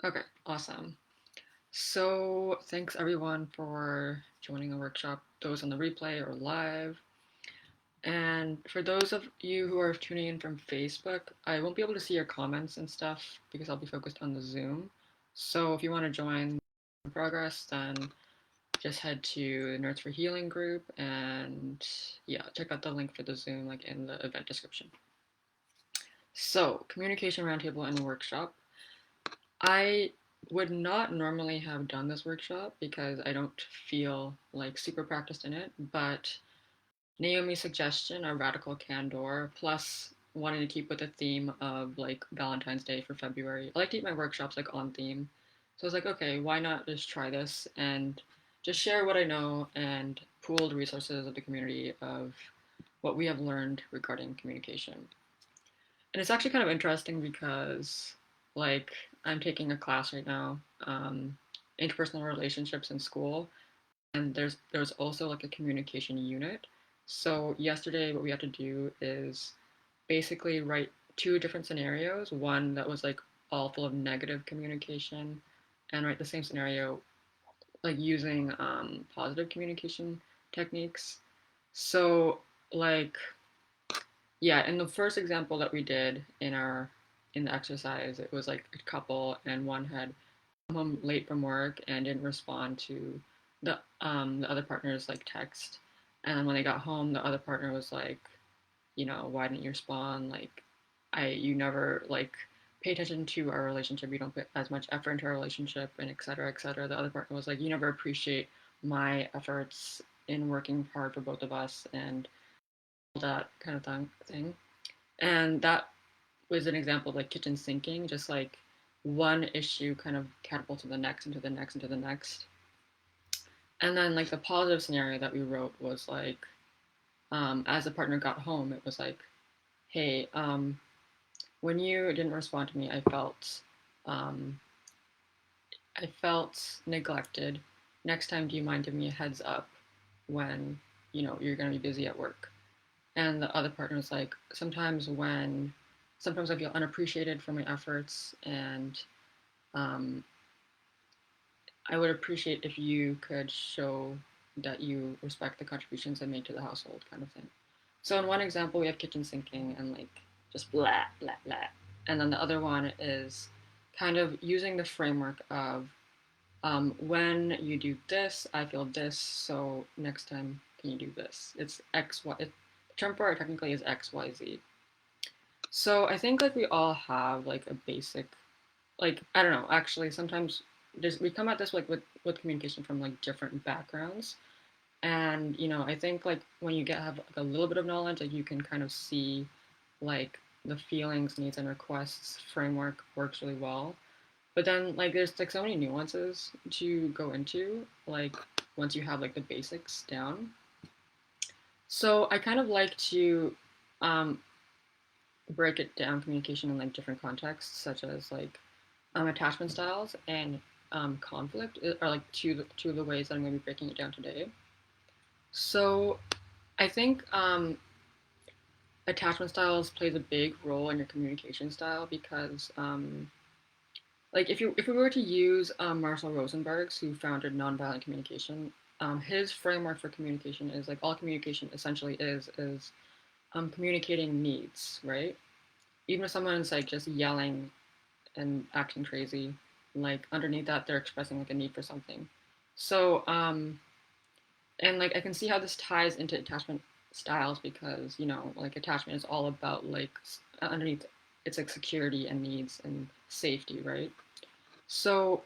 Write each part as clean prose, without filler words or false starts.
Okay, awesome. So thanks everyone for joining the workshop, those on the replay or live. And for those of you who are tuning in from Facebook, I won't be able to see your comments and stuff because I'll be focused on the Zoom. So if you want to join in progress, then just head to the Nerds for Healing group and yeah, check out the link for the Zoom like in the event description. So, communication roundtable and workshop. I would not normally have done this workshop because I don't feel like super practiced in it, but Naomi's suggestion, a radical candor, plus wanting to keep with the theme of like Valentine's Day for February. I like to keep my workshops like on theme. So I was like, okay, why not just try this and just share what I know and pool the resources of the community of what we have learned regarding communication. And it's actually kind of interesting because like I'm taking a class right now, interpersonal relationships in school, and there's also like a communication unit. So yesterday what we had to do is basically write two different scenarios, one that was like all full of negative communication, and write the same scenario like using positive communication techniques. So like yeah, in the first example that we did in the exercise, it was like a couple and one had come home late from work and didn't respond to the other partner's like text. And then when they got home, the other partner was like, why didn't you respond? Like you never like pay attention to our relationship. You don't put as much effort into our relationship and et cetera, et cetera. The other partner was like, you never appreciate my efforts in working hard for both of us and all that kind of thing. And that was an example of like kitchen sinking, just like one issue kind of catapults to the next, into the next, into the next. And then like the positive scenario that we wrote was like, as the partner got home, it was like, hey, when you didn't respond to me, um, I felt neglected. Next time, do you mind giving me a heads up when you're gonna be busy at work? And the other partner was like, sometimes I feel unappreciated for my efforts, and um, I would appreciate if you could show that you respect the contributions I made to the household, kind of thing. So in one example, we have kitchen sinking and like just blah blah blah, and then the other one is kind of using the framework of when you do this, I feel this. So next time, can you do this? It's X Y. The term for it technically is X Y Z. So I think like we all have like a basic, like I don't know, actually sometimes we come at this like with communication from like different backgrounds. And I think like when you have like a little bit of knowledge, like you can kind of see like the feelings, needs and requests framework works really well. But then like there's like so many nuances to go into, like once you have like the basics down. So I kind of like to um, break it down communication in like different contexts, such as like attachment styles and conflict are like two of the ways that I'm going to be breaking it down today. So I think attachment styles plays a big role in your communication style because like if we were to use Marshall Rosenberg's, who founded nonviolent communication, his framework for communication is like all communication essentially is communicating needs, right? Even if someone's like just yelling and acting crazy, like underneath that they're expressing like a need for something. So and like I can see how this ties into attachment styles because like attachment is all about like underneath it's like security and needs and safety, right? So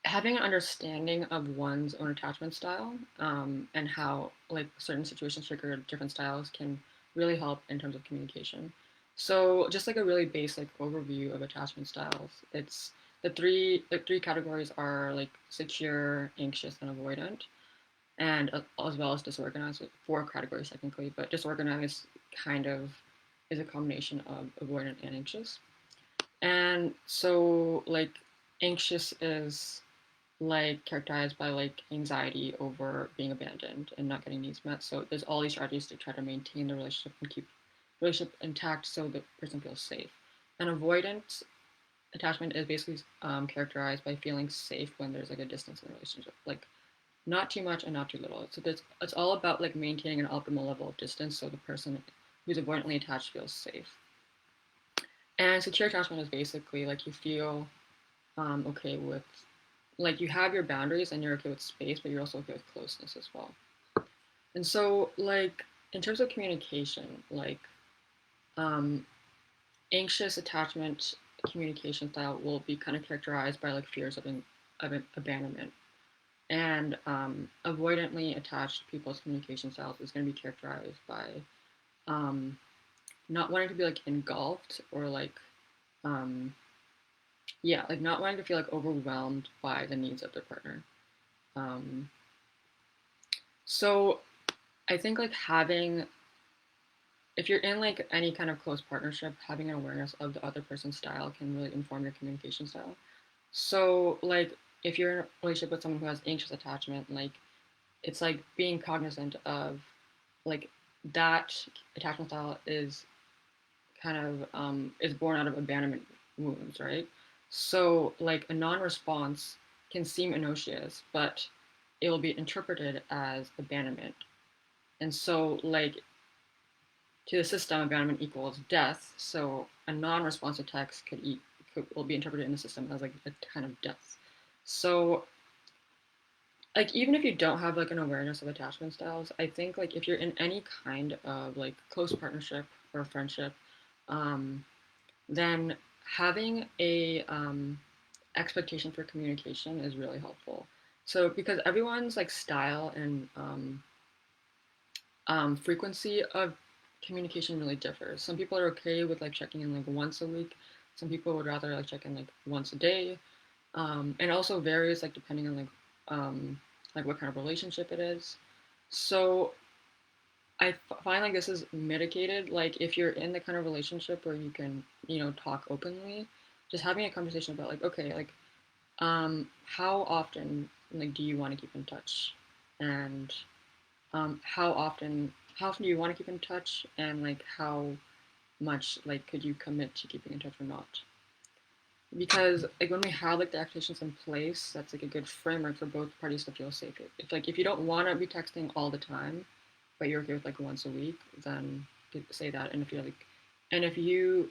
having an understanding of one's own attachment style and how like certain situations trigger different styles can really help in terms of communication. So just like a really basic overview of attachment styles, it's the three categories are like secure, anxious, and avoidant, and as well as disorganized. Like four categories technically, but disorganized kind of is a combination of avoidant and anxious. And so like anxious is like characterized by like anxiety over being abandoned and not getting needs met. So there's all these strategies to try to maintain the relationship and keep the relationship intact so the person feels safe. And avoidant attachment is basically characterized by feeling safe when there's like a distance in a relationship, like not too much and not too little. So it's all about like maintaining an optimal level of distance so the person who's avoidantly attached feels safe. And secure attachment is basically like you feel okay with, like you have your boundaries and you're okay with space, but you're also okay with closeness as well. And so like in terms of communication, like um, anxious attachment communication style will be kind of characterized by like fears of abandonment. And avoidantly attached people's communication styles is going to be characterized by um, not wanting to be like engulfed or like um, yeah, like not wanting to feel like overwhelmed by the needs of their partner. Um, so I think like having, if you're in like any kind of close partnership, having an awareness of the other person's style can really inform your communication style. So like if you're in a relationship with someone who has anxious attachment, like it's like being cognizant of like that attachment style is kind of is born out of abandonment wounds, right? So like a non-response can seem innocuous, but it will be interpreted as abandonment. And so like to the system, abandonment equals death. So a non-responsive text will be interpreted in the system as like a kind of death. So like even if you don't have like an awareness of attachment styles, I think like if you're in any kind of like close partnership or friendship, um, then having a expectation for communication is really helpful. So because everyone's like style and frequency of communication really differs. Some people are okay with like checking in like once a week. Some people would rather like check in like once a day. And also varies like depending on like what kind of relationship it is. So find like this is mitigated. Like if you're in the kind of relationship where you can talk openly, just having a conversation about like okay like how often like do you want to keep in touch, and how often do you want to keep in touch, and like how much like could you commit to keeping in touch or not? Because like when we have like the expectations in place, that's like a good framework for both parties to feel safe. If like if you don't want to be texting all the time, but you're okay with like once a week, then say that. And if you're like, and if you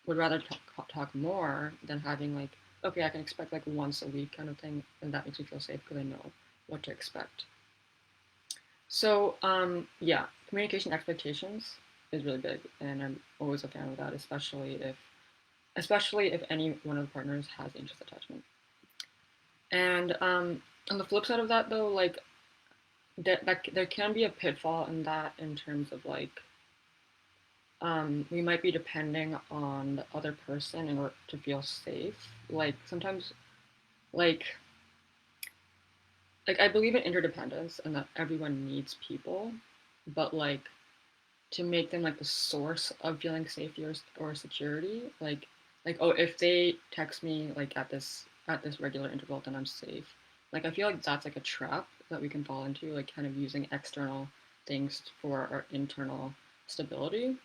would rather talk more than having like okay, I can expect like once a week kind of thing, and that makes me feel safe because I know what to expect. So yeah, communication expectations is really big, and I'm always a fan of that, especially if any one of the partners has anxious attachment. And on the flip side of that, though, like that there can be a pitfall in that in terms of like we might be depending on the other person in order to feel safe. Like sometimes, like I believe in interdependence and that everyone needs people, but like to make them like the source of feeling safety or security, like oh if they text me like at this regular interval then I'm safe. Like I feel like that's like a trap that we can fall into, like kind of using external things for our internal stability.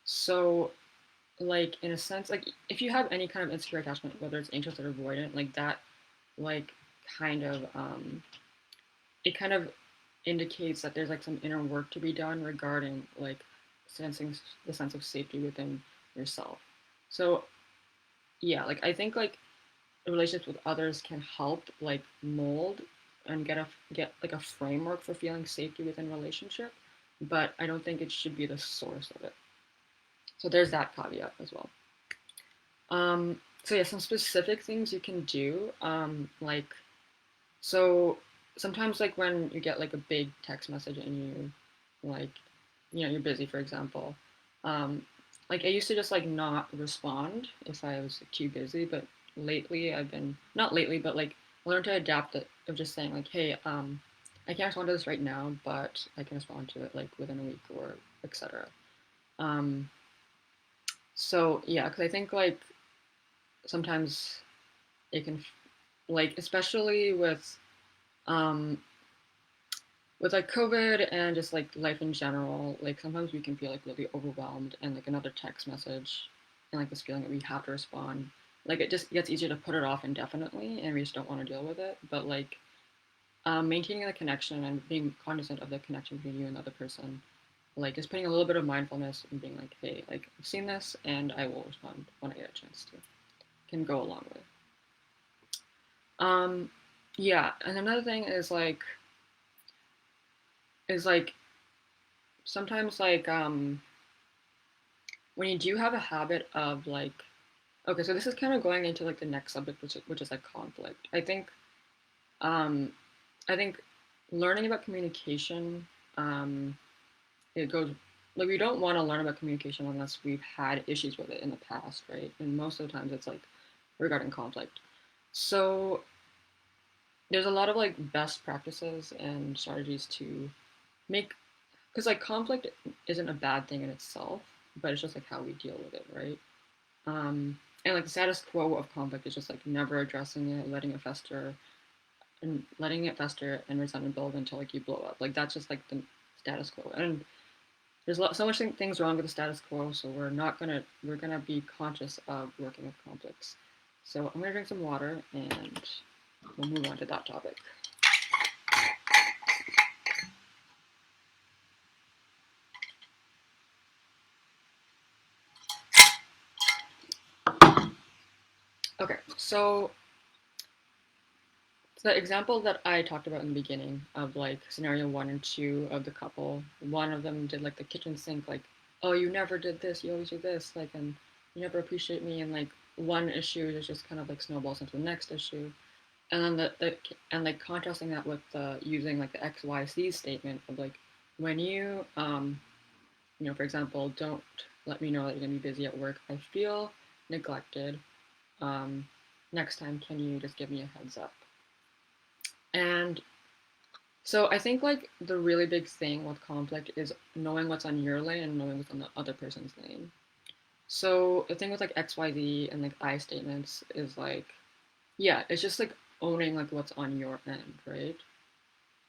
So like in a sense, like if you have any kind of insecure attachment, whether it's anxious or avoidant, like that like kind of it kind of indicates that there's like some inner work to be done regarding like sensing the sense of safety within yourself. So yeah, like I think like relationships with others can help like mold and get like a framework for feeling safety within relationship, but I don't think it should be the source of it. So there's that caveat as well. So yeah, some specific things you can do, like so sometimes like when you get like a big text message and you like you're busy, for example, um like I used to just like not respond if I was like, too busy, but lately I've been not lately but like I learned to adapt it of just saying like hey I can't respond to this right now, but I can respond to it like within a week or etc. um so yeah, because I think like sometimes it can like especially um with like COVID and just like life in general, like sometimes we can feel like really overwhelmed, and like another text message and like this feeling that we have to respond like it just gets easier to put it off indefinitely, and we just don't want to deal with it. But like maintaining the connection and being cognizant of the connection between you and the other person, like just putting a little bit of mindfulness and being like, hey, like I've seen this and I will respond when I get a chance to, can go a long way. Um, yeah, and another thing is like sometimes like when you do have a habit of like, okay, so this is kind of going into like the next subject, which is like conflict. Um, I think learning about communication, um, it goes like we don't want to learn about communication unless we've had issues with it in the past, right? And most of the times it's like regarding conflict. So there's a lot of like best practices and strategies to make, because like conflict isn't a bad thing in itself, but it's just like how we deal with it, right? And like the status quo of conflict is just like never addressing it, letting it fester and resentment build until like you blow up. Like that's just like the status quo. And there's so much things wrong with the status quo, so we're gonna be conscious of working with conflicts. So I'm gonna drink some water and we'll move on to that topic. Okay, so the example that I talked about in the beginning of like scenario 1 and 2 of the couple, one of them did like the kitchen sink, like, oh, you never did this, you always do this, like, and you never appreciate me, and like one issue is just kind of like snowballs into the next issue, and then and like contrasting that with using like the XYZ statement of like when for example, don't let me know that you're gonna be busy at work. I feel neglected. Um, Next time, can you just give me a heads up? And so I think like the really big thing with conflict is knowing what's on your lane and knowing what's on the other person's lane. So the thing with like XYZ and like I statements is like, yeah, it's just like owning like what's on your end, right?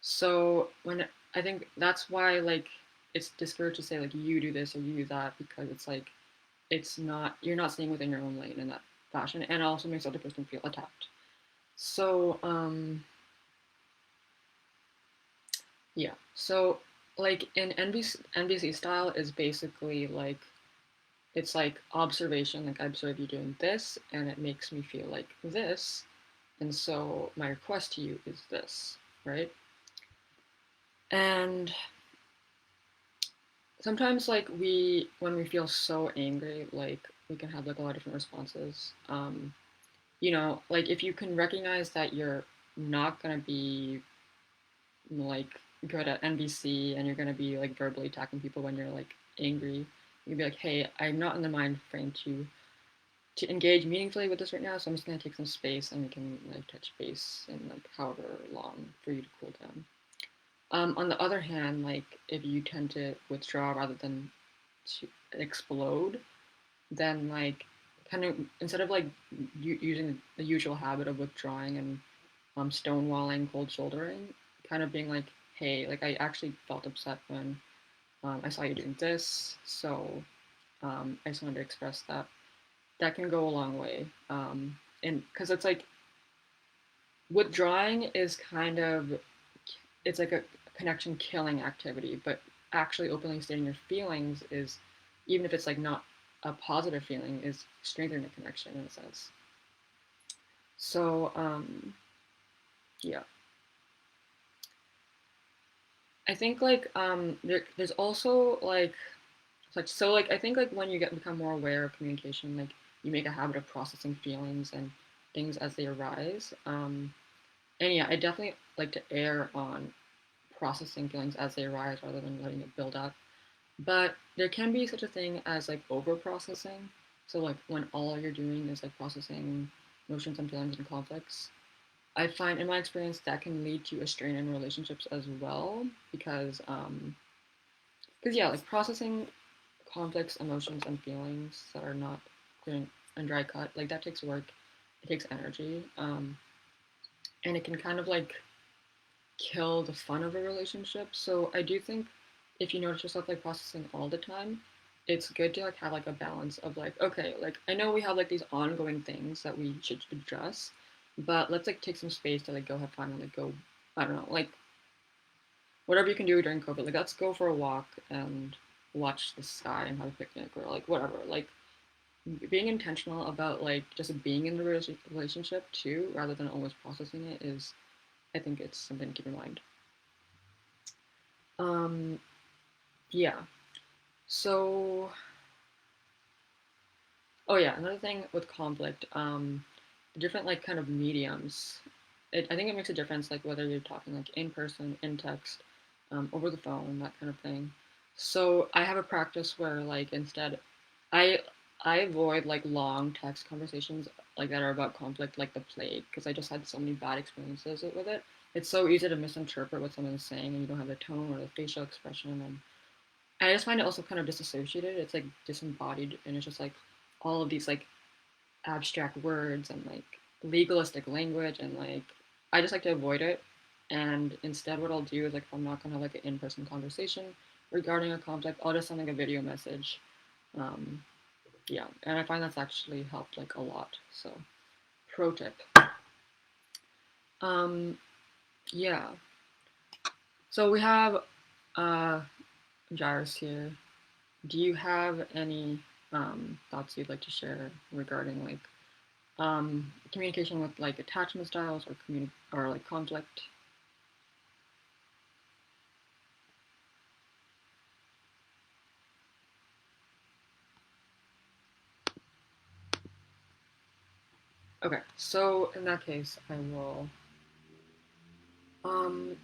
So when I think that's why like it's discouraged to say like you do this or you do that, because it's like it's not, you're not staying within your own lane in that fashion, and it also makes the other person feel attacked. So yeah. So like in NBC style is basically like it's like observation, like I observe you doing this and it makes me feel like this, and so my request to you is this, right? And sometimes like when we feel so angry, like we can have like a lot of different responses. Like if you can recognize that you're not gonna be like good at NBC and you're gonna be like verbally attacking people when you're like angry, you can be like, hey, I'm not in the mind frame to engage meaningfully with this right now, so I'm just gonna take some space and we can like touch base in like however long for you to cool down. On the other hand, like if you tend to withdraw rather than to explode, then like kind of instead of like using the usual habit of withdrawing and stonewalling, cold shouldering, kind of being like, hey, like I actually felt upset when I saw you doing this, so I just wanted to express that. That can go a long way, and because it's like withdrawing is kind of, it's like a connection killing activity, but actually openly stating your feelings is, even if it's like not a positive feeling, is strengthening the connection in a sense. So yeah, I think like there's also like so like I think like when you become more aware of communication, like you make a habit of processing feelings and things as they arise. And yeah, I definitely like to err on processing feelings as they arise rather than letting it build up. But there can be such a thing as like over processing. So like when all you're doing is like processing emotions and feelings and conflicts, I find in my experience that can lead to a strain in relationships as well, because yeah, like processing complex emotions and feelings that are not clear and dry cut, like that takes work, it takes energy, and it can kind of like kill the fun of a relationship. So I do think if you notice yourself like processing all the time, it's good to like have like a balance of like, okay, like I know we have like these ongoing things that we should address, but let's like take some space to like go have fun and like go, I don't know, like whatever you can do during COVID, like let's go for a walk and watch the sky and have a picnic or like whatever. Like being intentional about like just being in the relationship too, rather than always processing it is, I think it's something to keep in mind. Um, yeah. So, oh yeah, another thing with conflict, the different like kind of mediums. I think it makes a difference, like whether you're talking like in person, in text, over the phone, that kind of thing. So I have a practice where like instead, I I avoid like long text conversations like that are about conflict like the plague because I just had so many bad experiences with it. It's so easy to misinterpret what someone's saying and you don't have the tone or the facial expression, and I just find it also kind of disassociated. It's like disembodied, and it's just like all of these like abstract words and like legalistic language, and like I just like to avoid it. And instead, what I'll do is like if I'm not gonna have like an in-person conversation regarding a conflict, I'll just send like a video message. Um, yeah, and I find that's actually helped like a lot. So, pro tip. Um, yeah. So we have uh, Jairus here. Do you have any thoughts you'd like to share regarding like communication with like attachment styles or or like conflict? Okay, so in that case, I will. Um,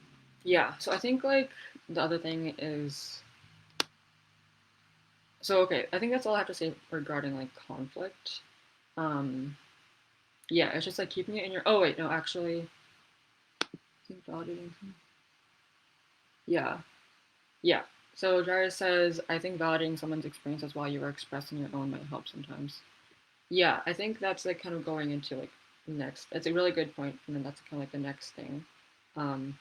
yeah. So I think like the other thing is. So okay, I think that's all I have to say regarding like conflict. Um, yeah, it's just like keeping it in your. Oh wait, no, actually, I think validating. Yeah, yeah. So Jairus says, I think validating someone's experiences while you are expressing your own might help sometimes. Yeah, I think that's like kind of going into like next. That's a really good point, and then that's kind of like the next thing, um,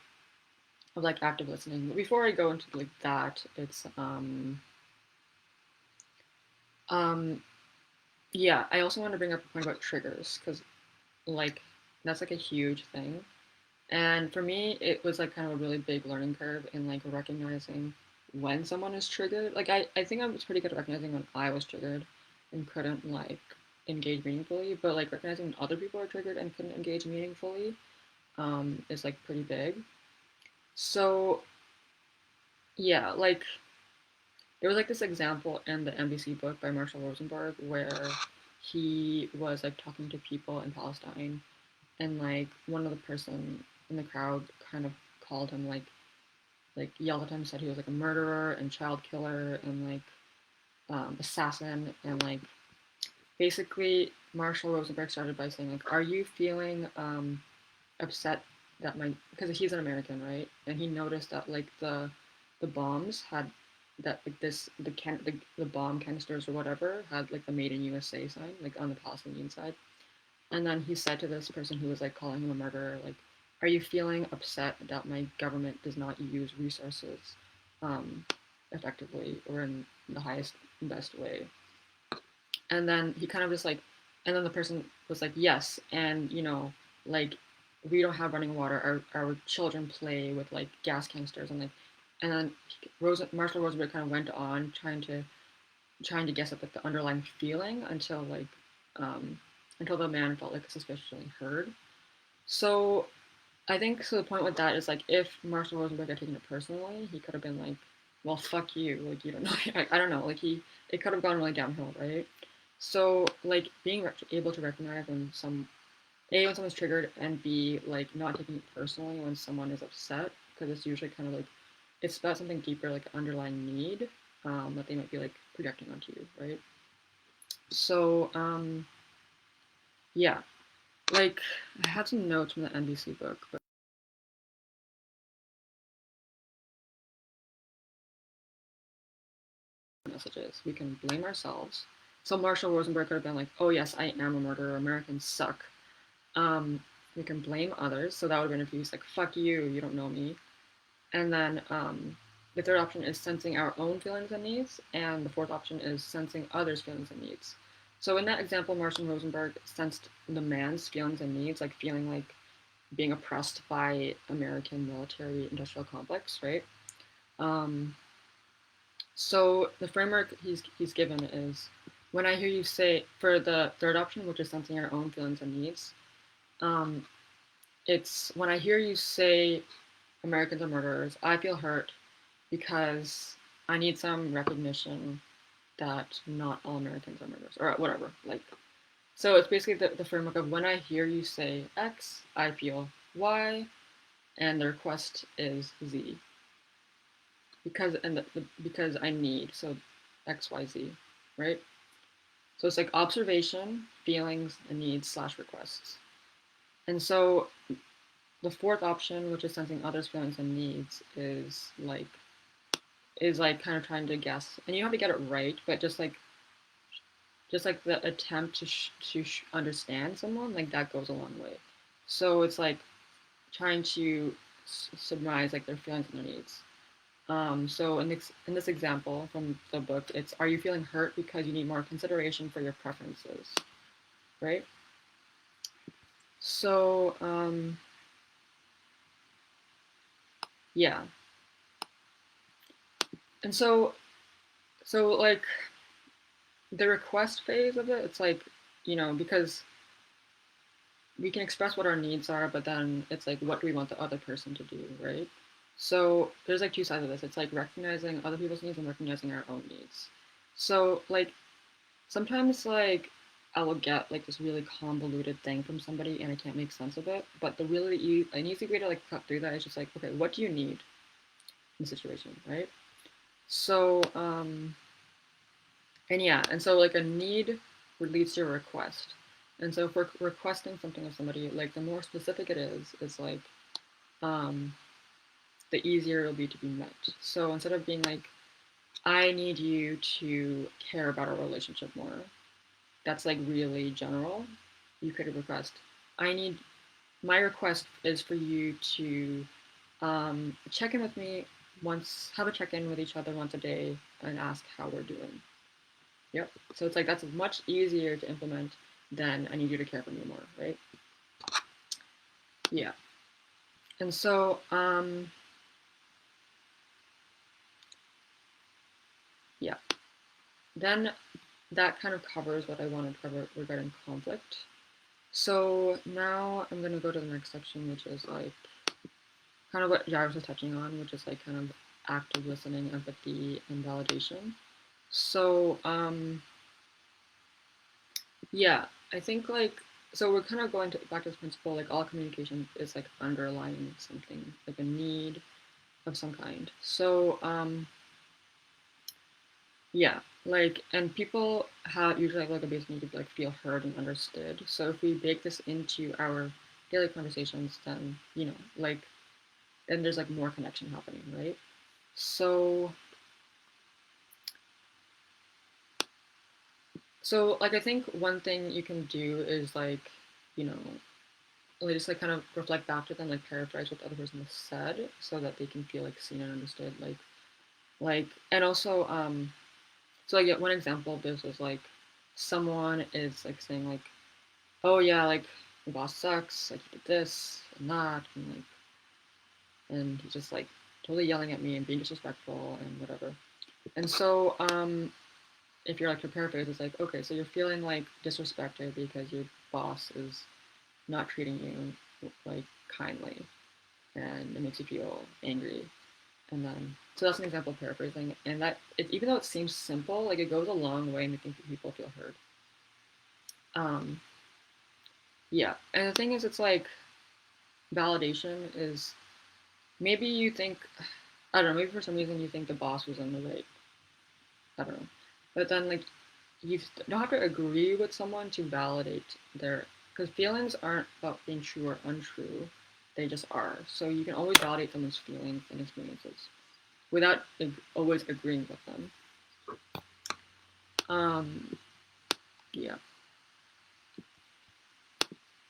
of like active listening. But before I go into like that, it's um, yeah. I also want to bring up a point about triggers because like that's like a huge thing. And for me, it was like kind of a really big learning curve in like recognizing when someone is triggered. Like I think I was pretty good at recognizing when I was triggered and couldn't like engage meaningfully, but like recognizing when other people are triggered and couldn't engage meaningfully is like pretty big. So yeah, like there was like this example in the NBC book by Marshall Rosenberg where he was like talking to people in Palestine, and like one of the person in the crowd kind of called him like yelled at him, said he was like a murderer and child killer and like assassin, and like basically Marshall Rosenberg started by saying like, are you feeling upset that my, because he's an American, right? And he noticed that like the bombs had that like this the bomb canisters or whatever had like the Made in USA sign like on the Palestinian side. And then he said to this person who was like calling him a murderer, like, are you feeling upset that my government does not use resources um, effectively or in the highest and best way? And then he kind of just like, and then the person was like, yes, and you know, like we don't have running water. Our children play with like gas canisters and like, and then Marshall Rosenberg kind of went on trying to guess at like the underlying feeling um, until the man felt like suspiciously heard. So I think so. The point with that is like if Marshall Rosenberg had taken it personally, he could have been like, "Well, fuck you," like you don't know. I don't know. Like it could have gone really downhill, right? So like being able to recognize when when someone's triggered, and B like not taking it personally when someone is upset, because it's usually kind of like it's about something deeper, like an underlying need that they might be like projecting onto you, right? So yeah, like I had some notes from the NBC book, but messages we can blame ourselves. So Marshall Rosenberg could have been like, "Oh yes, I am a murderer. Americans suck." Um, we can blame others. So that would have been if he was like, "Fuck you, you don't know me." And then the third option is sensing our own feelings and needs, and the fourth option is sensing others' feelings and needs. So in that example, Marshall Rosenberg sensed the man's feelings and needs, like feeling like being oppressed by American military industrial complex, right? Um, so the framework he's given is when I hear you say for the third option, which is sensing our own feelings and needs, um, it's when I hear you say Americans are murderers, I feel hurt because I need some recognition that not all Americans are murderers or whatever. Like, so it's basically the framework of when I hear you say X, I feel Y, and the request is Z because because I need so X Y Z, right? So it's like observation, feelings, and needs slash requests. And so the fourth option, which is sensing others' feelings and needs, is like kind of trying to guess, and you don't have to get it right, but just like the attempt to understand someone, like that goes a long way. So it's like trying to surmise like their feelings and their needs. So in this example from the book, it's are you feeling hurt because you need more consideration for your preferences, right? So yeah, and so like the request phase of it, it's like because we can express what our needs are, but then it's like, what do we want the other person to do, right? So there's like two sides of this. It's like recognizing other people's needs and recognizing our own needs. So like sometimes like I will get like this really convoluted thing from somebody and I can't make sense of it. But the really an easy way to like cut through that is just like, okay, what do you need in the situation, right? So and yeah, and so like a need leads to a request. And so if we're requesting something of somebody, like the more specific it is like um, the easier it'll be to be met. So instead of being like, I need you to care about our relationship more, that's like really general. You could request, I need, my request is for you to check in with me once, have a check in with each other once a day and ask how we're doing. Yep. So it's like that's much easier to implement than I need you to care for me more, right? Yeah. And so, yeah. Then that kind of covers what I wanted to cover regarding conflict. So now I'm gonna go to the next section, which is like kind of what Jarvis was touching on, which is like kind of active listening, empathy, and validation. So yeah, I think like so we're kind of going to back to this principle like all communication is like underlying something like a need of some kind. So yeah, like and people have usually have like a basic need to like feel heard and understood. So if we bake this into our daily conversations, then like then there's like more connection happening, right? So like I think one thing you can do is like you know like just like kind of reflect back to them, like paraphrase what the other person has said, so that they can feel like seen and understood. Like and also so like yeah, one example of this is like someone is like saying like, oh yeah, like my boss sucks, like he did this and that, and he's just like totally yelling at me and being disrespectful and whatever. And so if you're like to paraphrase, it's like, okay, so you're feeling like disrespected because your boss is not treating you like kindly, and it makes you feel angry. And then so that's an example of paraphrasing, and that even though it seems simple, like it goes a long way in making people feel heard. Um, yeah, and the thing is, it's like validation is maybe you think I don't know, maybe for some reason you think the boss was in the right. I don't know, but then like you don't have to agree with someone to validate their because feelings aren't about being true or untrue, they just are. So you can always validate someone's feelings and experiences without always agreeing with them. Um, yeah,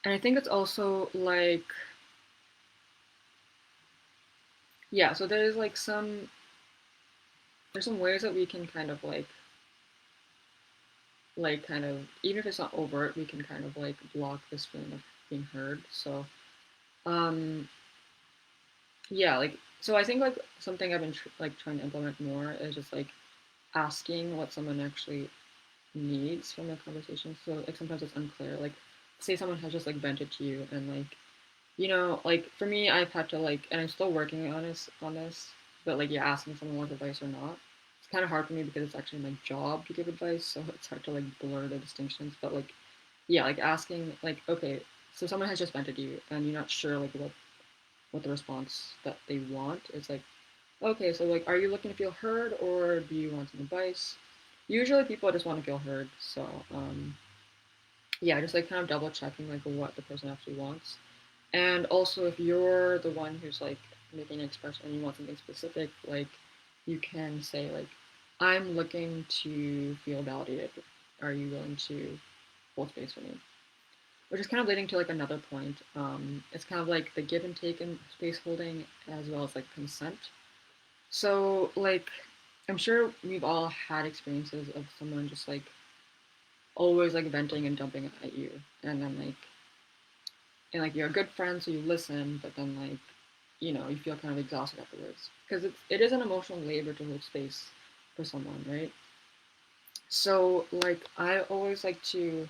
and I think it's also like yeah. So there's like some. there's some ways that we can kind of kind of, even if it's not overt, we can kind of like block this feeling of being heard. So um yeah, like, so I think like something I've been like trying to implement more is just like asking what someone actually needs from a conversation. So like sometimes it's unclear. Like say someone has just like vented to you and like, like for me I've had to like, and I'm still working on this, but like, yeah, asking if someone wants advice or not. It's kind of hard for me because it's actually my job to give advice, so it's hard to like blur the distinctions. But like, yeah, like asking like, okay, so someone has just vented you and you're not sure like what the response that they want. It's like, okay, so like, are you looking to feel heard or do you want some advice? Usually people just want to feel heard, so yeah, just like kind of double checking like what the person actually wants. And also, if you're the one who's like making an expression and you want something specific, like you can say like, I'm looking to feel validated. Are you willing to hold space for me? Which is kind of leading to like another point. It's kind of like the give and take in space holding as well as like consent. So like, I'm sure we've all had experiences of someone just like always like venting and dumping at you, and then like you're a good friend, so you listen, but then like, you feel kind of exhausted afterwards because it is an emotional labor to hold space for someone, right? So like, I always like to,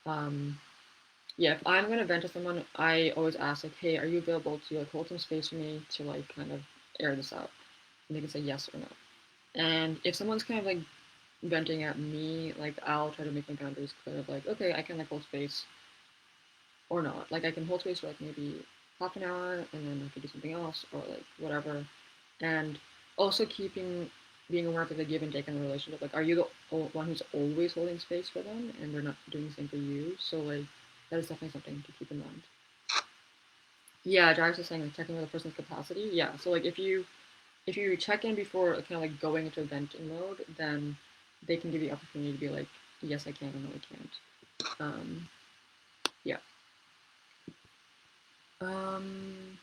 um, yeah, if I'm gonna vent to someone, I always ask like, hey, are you available to like hold some space for me to like kind of air this out? And they can say yes or no. And if someone's kind of like venting at me, like I'll try to make my boundaries clear of like, okay, I can like hold space or not. Like I can hold space for like maybe half an hour and then I could do something else or like whatever. And also being aware of the give and take in the relationship. Like, are you the one who's always holding space for them and they're not doing the same for you? So like, that is definitely something to keep in mind. Yeah, Jarvis was saying like checking with a person's capacity. Yeah, so like if you check in before kind of like going into venting mode, then they can give you the opportunity to be like, yes, I can, or no, I can't. Yeah. Um,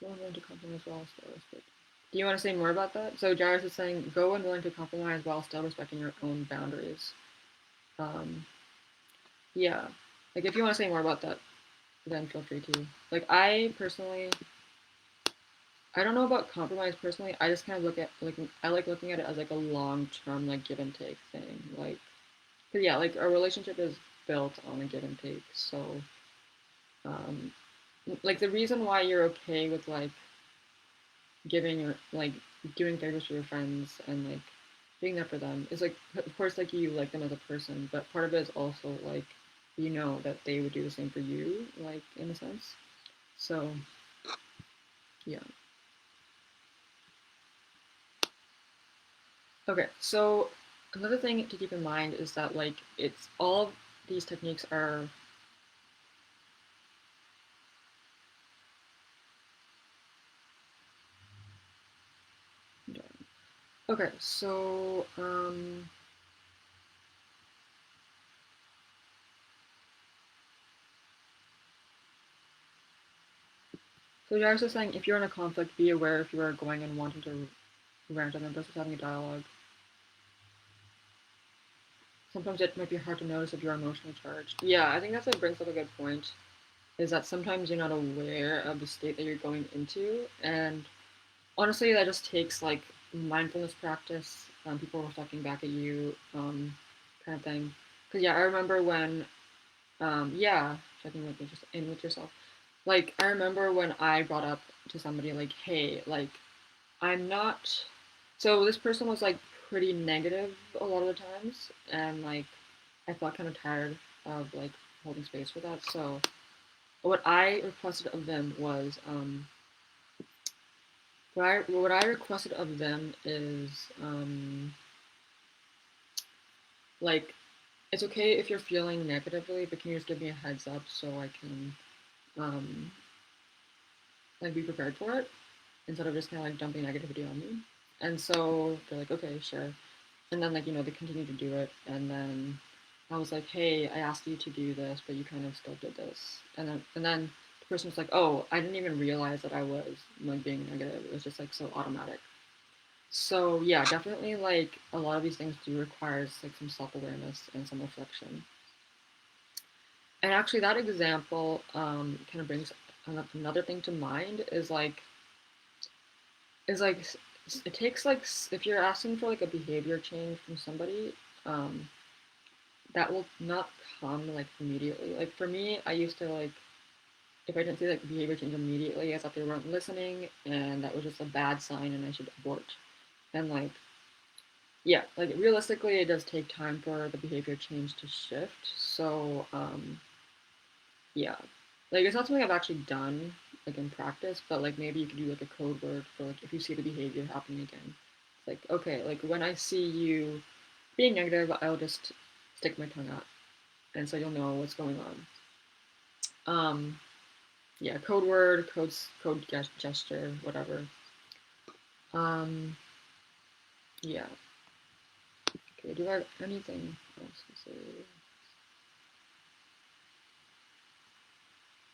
go unwilling to compromise while still respect. Do you want to say more about that? So Jairus is saying, go unwilling to compromise while still respecting your own boundaries. Um, yeah. Like if you want to say more about that, then feel free to. Like I personally, I don't know about compromise personally. I just kind of look at like, I like looking at it as like a long term like give and take thing. Like, cause yeah, like a relationship is built on a give and take. So um, like the reason why you're okay with like giving your like doing favors for your friends and like being there for them is like, of course, like you like them as a person, but part of it is also like, that they would do the same for you, like in a sense. So yeah. Okay, so another thing to keep in mind is that like it's all of these techniques are. Okay, so you're also saying if you're in a conflict, be aware if you are going and wanting to rant on them versus having a dialogue. Sometimes it might be hard to notice if you're emotionally charged. Yeah, I think that's what brings up a good point. Is that sometimes you're not aware of the state that you're going into, and honestly, that just takes like mindfulness practice. People reflecting back at you, kind of thing. Because yeah, I remember when, yeah, checking in with yourself. Like I remember when I brought up to somebody like, hey, like I'm not. So this person was like pretty negative a lot of the times, and like I felt kind of tired of like holding space for that. So what I requested of them was, what I requested of them is, like, it's okay if you're feeling negatively, but can you just give me a heads up so I can, um like, be prepared for it instead of just kind of like dumping negativity on me. And so they're like, okay, sure. And then like, they continue to do it, and then I was like, hey, I asked you to do this, but you kind of still did this. And then the person was like, oh, I didn't even realize that I was like being negative. It was just like so automatic. So yeah, definitely like a lot of these things do requires like some self-awareness and some reflection. And actually that example kind of brings another thing to mind is like it takes like if you're asking for like a behavior change from somebody, um, that will not come like immediately. Like for me, I used to like if I didn't see like behavior change immediately, I thought they weren't listening, and that was just a bad sign, and I should abort. And like yeah, like realistically, it does take time for the behavior change to shift. So yeah, like it's not something I've actually done like in practice, but like maybe you could do like a code word for like if you see the behavior happening again. It's like okay, like when I see you being negative, I'll just stick my tongue out, and so you'll know what's going on. Um, yeah, code word, code gesture, whatever. Um, yeah. Okay. Do I have anything else to say?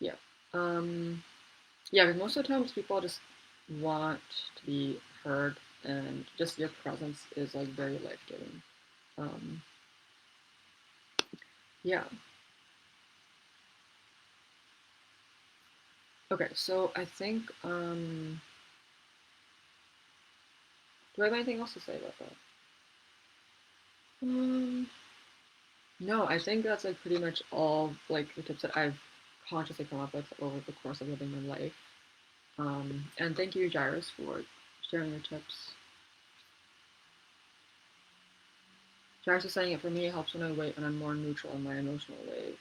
Yeah. Um, yeah. Because most of the times people just want to be heard, and just your presence is like very life giving. Um, yeah. Okay. So I think. Do I have anything else to say about that? Um, no, I think that's like pretty much all like the tips that I've consciously come up with over the course of living my life. And thank you, Jairus, for sharing your tips. Jairus is saying it for me. It helps when I wait when I'm more neutral in my emotional wave.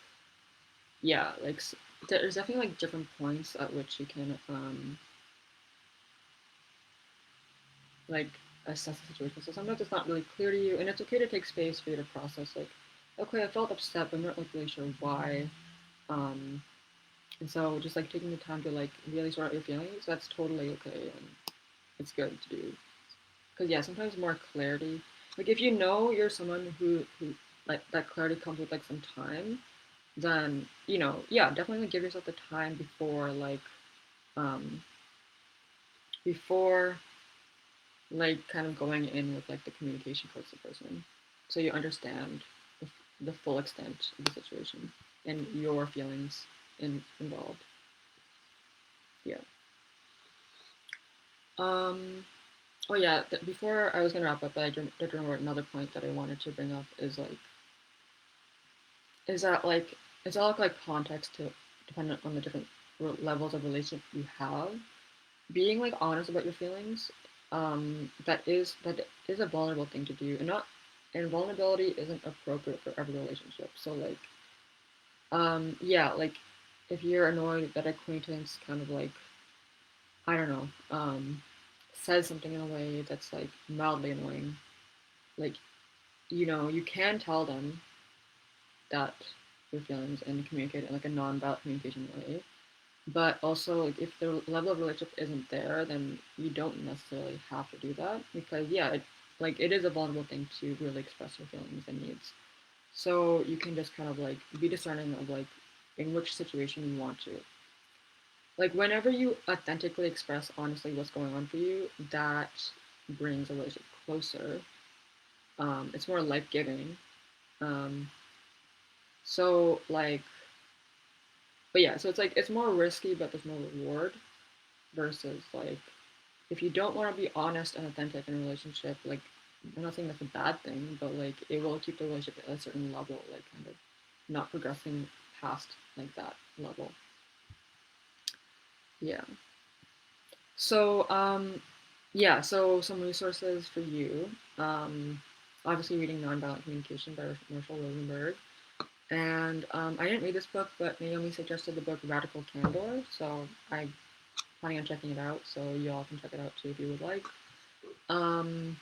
Yeah, like there's definitely like different points at which you can like assess the situation. So sometimes it's not really clear to you, and it's okay to take space for you to process. Like, okay, I felt upset, but I'm not like really sure why. Um, and so just like taking the time to like really sort out your feelings, that's totally okay, and it's good to do. Because yeah, sometimes more clarity. Like if you know you're someone who like that clarity comes with like some time, then yeah, definitely give yourself the time um before like kind of going in with like the communication towards the person, so you understand the, the full extent of the situation and your feelings involved. Yeah. Um. Oh yeah. Before I was gonna wrap up, but did remember another point that I wanted to bring up is that like it's all like context to dependent on the different levels of relationship you have. Being like honest about your feelings, that is a vulnerable thing to do, and not and vulnerability isn't appropriate for every relationship. So like yeah, like if you're annoyed that acquaintance kind of like I don't know says something in a way that's like mildly annoying, like you can tell them that your feelings and communicate in like a non-violent communication way. But also, like, if the level of relationship isn't there, then you don't necessarily have to do that because, yeah, it is a vulnerable thing to really express your feelings and needs. So you can just kind of like be discerning of like in which situation you want to. Like whenever you authentically express honestly what's going on for you, that brings a relationship closer. It's more life giving. Um, so like, but yeah, so it's like it's more risky, but there's more reward versus like if you don't want to be honest and authentic in a relationship, like I'm not saying that's a bad thing, but like it will keep the relationship at a certain level, like kind of not progressing past like that level. Yeah. So yeah, so some resources for you. Obviously reading Nonviolent Communication by Marshall Rosenberg. And I didn't read this book, but Naomi suggested the book Radical Candor, so I'm planning on checking it out. So y'all can check it out too if you would like. Um,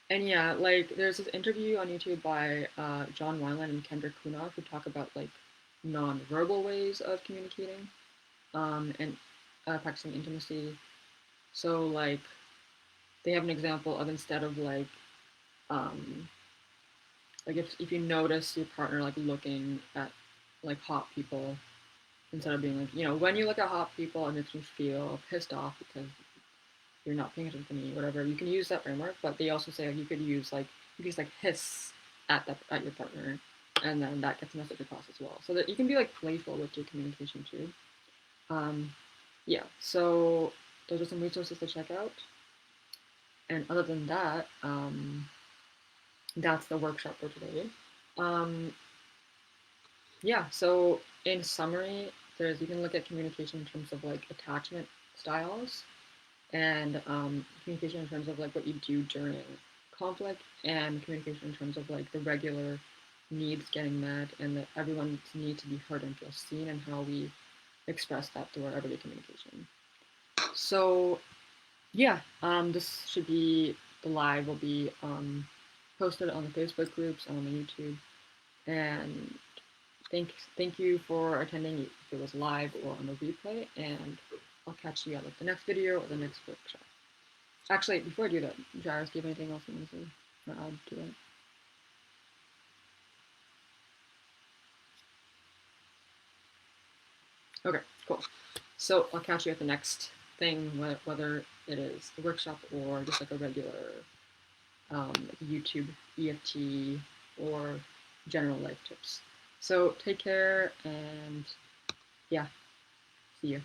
And yeah, like there's this interview on YouTube by John Wineland and Kendrick Kunoff who talk about like non-verbal ways of communicating and practicing intimacy. So like they have an example of instead of like um, like if you notice your partner like looking at like hot people instead of being like, when you look at hot people, it makes me feel pissed off because you're not paying attention to me, whatever. You can use that framework, but they also say like you can use like hiss at your partner, and then that gets the message across as well. So that you can be like playful with your communication too. Um, yeah. So those are some resources to check out. And other than that, that's the workshop for today. Um, yeah. So in summary, you can look at communication in terms of like attachment styles and communication in terms of like what you do during conflict, and communication in terms of like the regular needs getting met and that everyone's need to be heard and feel seen, and how we express that through our everyday communication. So yeah, this should be the live will be posted on the Facebook groups on the YouTube, and thank you for attending if it was live or on the replay, and I'll catch you at like the next video or the next workshop. Actually, before I do that, Jairus, do you have anything else you want to say or add to it? Okay, cool. So I'll catch you at the next thing, whether it is a workshop or just like a regular YouTube EFT or general life tips. So take care, and yeah, see you.